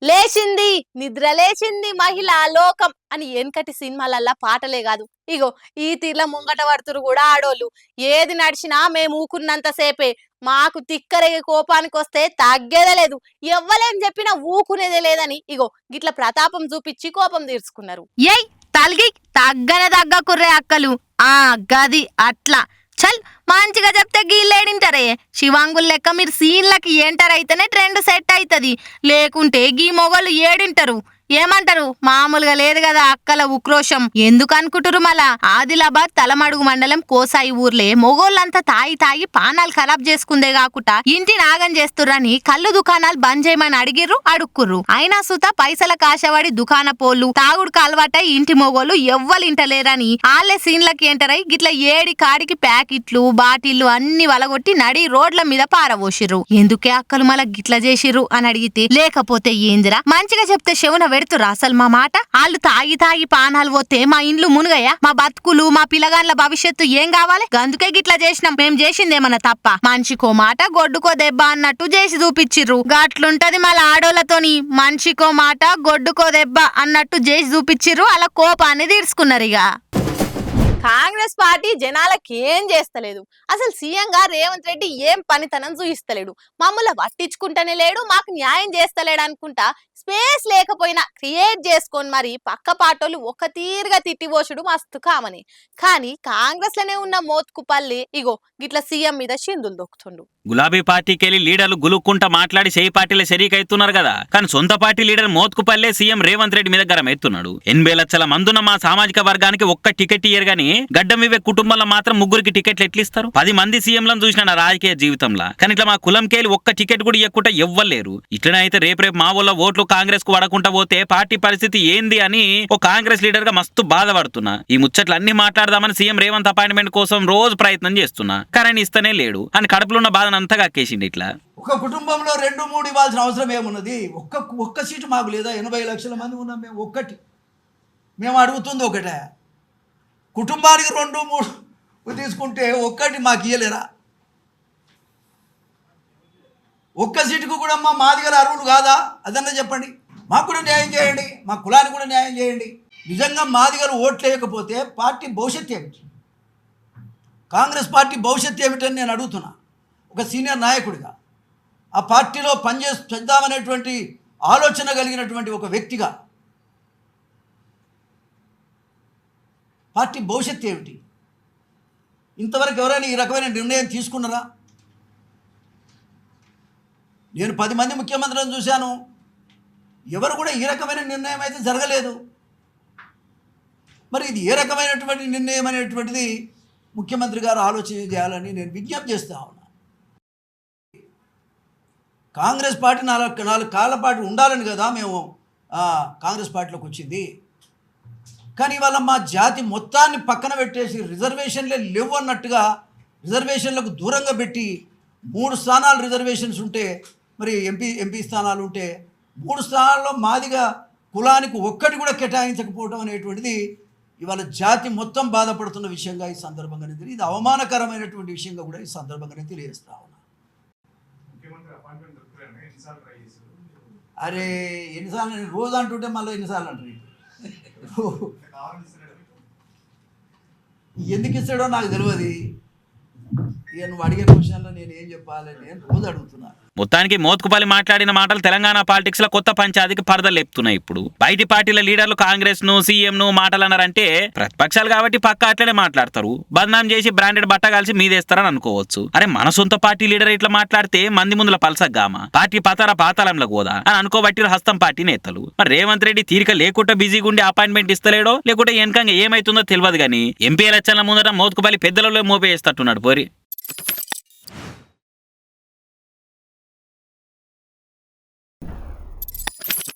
లేచింది నిద్ర లేచింది మహిళా లోకం అని ఎన్కటి సినిమాలల్లా పాటలే కాదు. ఇగో ఈ తీర్ల ముంగట పడుతురు కూడా ఆడోళ్ళు. ఏది నడిచినా మేము ఊకున్నంత సేపే, మాకు తిక్కరేగే కోపానికి వస్తే తగ్గేదే లేదు, ఎవ్వలేం చెప్పినా ఊకునేదే లేదని ఇగో గిట్ల ప్రతాపం చూపించి కోపం తీర్చుకున్నారు. ఏయ్ తల్గి తగ్గనే తగ్గకుర్రే అక్కలు, ఆ గది అట్లా చల్ మంచిగా చెప్తే గీళ్ళేడింటారే. శివాంగుల్ లెక్క మీరు సీన్లకి ఎంటర్ అయితేనే ట్రెండ్ సెట్ అవుతుంది, లేకుంటే గీ మొగోళ్ళు ఏడింటారు. ఏమంటారు, మామూలుగా లేదు కదా అక్కల ఉక్రోషం. ఎందుకు అనుకుంటారు మళ్ళా? ఆదిలాబాద్ తలమడుగు మండలం కోసాయి ఊర్లే మొగోళ్ళంతా తాగి తాగి పానాలు ఖరాబ్ చేసుకుందే కాకుండా ఇంటి నాగం చేస్తుర్రని కళ్ళు దుకాణాలు బంద్ చేయమని అడుక్కుర్రు. అయినా సుత పైసల కాశవాడి దుకాణ పోళ్ళు తాగుడుకు అలవాటై ఇంటి మొగోళ్ళు ఎవ్వలింటలేరని ఆళ్లే సీన్లకి ఎంటర్ అయి గిట్ల ఏడి కాడికి ప్యాకెట్లు బాటిళ్లు అన్ని వలగొట్టి నడి రోడ్ల మీద పారబోసిర్రు. ఎందుకే అక్కలు మళ్ళా గిట్ల చేసిర్రు అని అడిగితే, లేకపోతే ఏందిరా మంచిగా చెప్తే శవున పెడుతురా అసలు మా మాట? వాళ్ళు తాగి తాగి పానాలు పోతే మా ఇండ్లు మునుగయ్యా, మా బతుకులు మా పిల్లగాన్ల భవిష్యత్తు ఏం కావాలి? అందుకే గిట్లా చేసినాం. మేం చేసిందేమన్నా తప్ప? మనిషికో మాట గొడ్డుకో దెబ్బ అన్నట్టు చేసి చూపించిర్రు. గట్లుంటది మళ్ళీ ఆడోళ్ళతోని. మనిషికో మాట గొడ్డుకో దెబ్బ అన్నట్టు చేసి చూపించిర్రు. అలా కోపాన్ని తీర్చుకున్నారు. ఇక కాంగ్రెస్ పార్టీ జనాలకి ఏం చేస్తలేదు. అసలు సీఎం గా రేవంత్ రెడ్డి ఏం పనితనం చూపిస్తలేడు. మమ్మల్ని పట్టించుకుంటనే లేడు, మాకు న్యాయం చేస్తలేడు అనుకుంటా స్పేస్ లేకపోయినా క్రియేట్ చేసుకొని మరి పక్క పాటోళ్ళు ఒక తీరుగా తిట్టిపోసుడు మస్తు కామని. కానీ కాంగ్రెస్ లోనే ఉన్న మోత్కుపల్లి ఇగో గిట్ల సీఎం మీద చిందులు దొక్కుతుండు. గులాబీ పార్టీకెళ్లి లీడర్లు గులుక్కుంటా మాట్లాడి చేయి పార్టీలో షరీకైతున్నారు కదా, కానీ సొంత పార్టీ లీడర్ మోత్కుపల్లే సీఎం రేవంత్ రెడ్డి మీద గరమెత్తున్నాడు. 80 లక్షల మందున్న మా సామాజిక వర్గానికి ఒక్క టికెట్ ఇయ్యరు గానీ గడ్డం వివే కుటుంబంలో మాత్రం 3 టికెట్లు ఎట్లిస్తారు? 10 మంది సీఎంలను చూసిన నా రాజకీయ జీవితంలో, కానీ ఇట్లా మా కులంకేలి ఒక్క టికెట్ కూడా ఇవ్వకుండా ఎవ్వలేరు. ఇట్లనే అయితే రేపు మా ఊళ్ళో ఓట్లు కాంగ్రెస్ కు వడకుండా పోతే పార్టీ పరిస్థితి ఏంది అని ఓ కాంగ్రెస్ లీడర్ గా మస్తు బాధపడుతున్నా. ఈ ముచ్చట్లు అన్ని మాట్లాడదామని సీఎం రేవంత్ అపాయింట్మెంట్ కోసం రోజు ప్రయత్నం చేస్తున్నా, కానీ ఇస్తనే లేడు అని కడుపులో ఉన్న బాధను అంతా కక్కేసిండు. ఇట్లా ఒక కుటుంబంలో 2-3 ఇవ్వాల్సిన అవసరం ఏమున్నది? ఒక్క సీటు మాకు లేదా? 80 లక్షల మంది ఉన్నాం మేము. మేము అడుగుతుంది ఒకటే. కుటుంబానికి 2-3 తీసుకుంటే ఒక్కటి మాకు ఇయ్యలేరా? ఒక్క సీటుకు కూడా మాది గారు అర్హులు కాదా? అదన్నా చెప్పండి. మాకు కూడా న్యాయం చేయండి, మా కులానికి కూడా న్యాయం చేయండి. నిజంగా మాది గారు ఓట్లు వేయకపోతే పార్టీ భవిష్యత్తు ఏమిటి? కాంగ్రెస్ పార్టీ భవిష్యత్తు ఏమిటని నేను అడుగుతున్నా. ఒక సీనియర్ నాయకుడిగా, ఆ పార్టీలో చేద్దామనేటువంటి ఆలోచన కలిగినటువంటి ఒక వ్యక్తిగా పార్టీ భవిష్యత్తు ఏమిటి? ఇంతవరకు ఎవరైనా ఈ రకమైన నిర్ణయం తీసుకున్నారా? నేను 10 మంది ముఖ్యమంత్రులను చూశాను, ఎవరు కూడా ఈ రకమైన నిర్ణయం అయితే జరగలేదు. మరి ఇది ఏ రకమైనటువంటి నిర్ణయం అనేటువంటిది ముఖ్యమంత్రి గారు ఆలోచన చేయాలని నేను విజ్ఞప్తి చేస్తా ఉన్నా. కాంగ్రెస్ పార్టీ 4 కాళ్ళ పాటు ఉండాలని కదా మేము కాంగ్రెస్ పార్టీలోకి వచ్చింది. కానీ ఇవాళ మా జాతి మొత్తాన్ని పక్కన పెట్టేసి రిజర్వేషన్లే లేవు అన్నట్టుగా రిజర్వేషన్లకు దూరంగా పెట్టి 3 స్థానాలు రిజర్వేషన్స్ ఉంటే, మరి ఎంపీ స్థానాలు ఉంటే 3 స్థానాల్లో మాదిగా కులానికి ఒక్కటి కూడా కేటాయించకపోవడం అనేటువంటిది ఇవాళ జాతి మొత్తం బాధపడుతున్న విషయంగా ఈ సందర్భంగా ఇది అవమానకరమైనటువంటి విషయంగా కూడా ఈ సందర్భంగా తెలియజేస్తా ఉన్నా. అరే ఎన్నిసార్లు నేను రోజు అంటుంటే మళ్ళీ ఎన్నిసార్లు అంటారు? ఎందుకు ఇస్తాడో నాకు తెలియదు. ఇక నువ్వు అడిగే క్వశ్చన్లో నేను ఏం చెప్పాలి? నేను రోజు అడుగుతున్నా. మొత్తానికి మోత్కుపల్లి మాట్లాడిన మాటలు తెలంగాణ పాలిటిక్స్ లో కొత్త పంచాయతీకి పరదలు లేపుతున్నాయి. ఇప్పుడు బయటి పార్టీల లీడర్లు కాంగ్రెస్ ను సీఎం ను మాటలన్నారంటే ప్రతిపక్షాలు కాబట్టి పక్క అట్లనే మాట్లాడతారు. బద్నాం చేసి బ్రాండెడ్ బట్ట కలిసి మీదేస్తారని అనుకోవచ్చు. అరే మన సొంత పార్టీ లీడర్ ఇట్లా మాట్లాడితే మంది ముందుల పలసగ్గామా, పార్టీ పాతాళంలో పోదా అని అనుకోబట్టి హస్తం పార్టీ నేతలు. మరి రేవంత్ రెడ్డి తీరిక లేకుండా బిజీగా ఉండి అపాయింట్మెంట్ ఇస్తలేడో, లేకుంటే వెనకంగా ఏమైతుందో తెలియదు. కానీ ఎంపీ ఎలక్షన్ల ముందర మోత్కుపల్లి పెద్దలలో మోపేస్తట్టున్నాడు పోరి.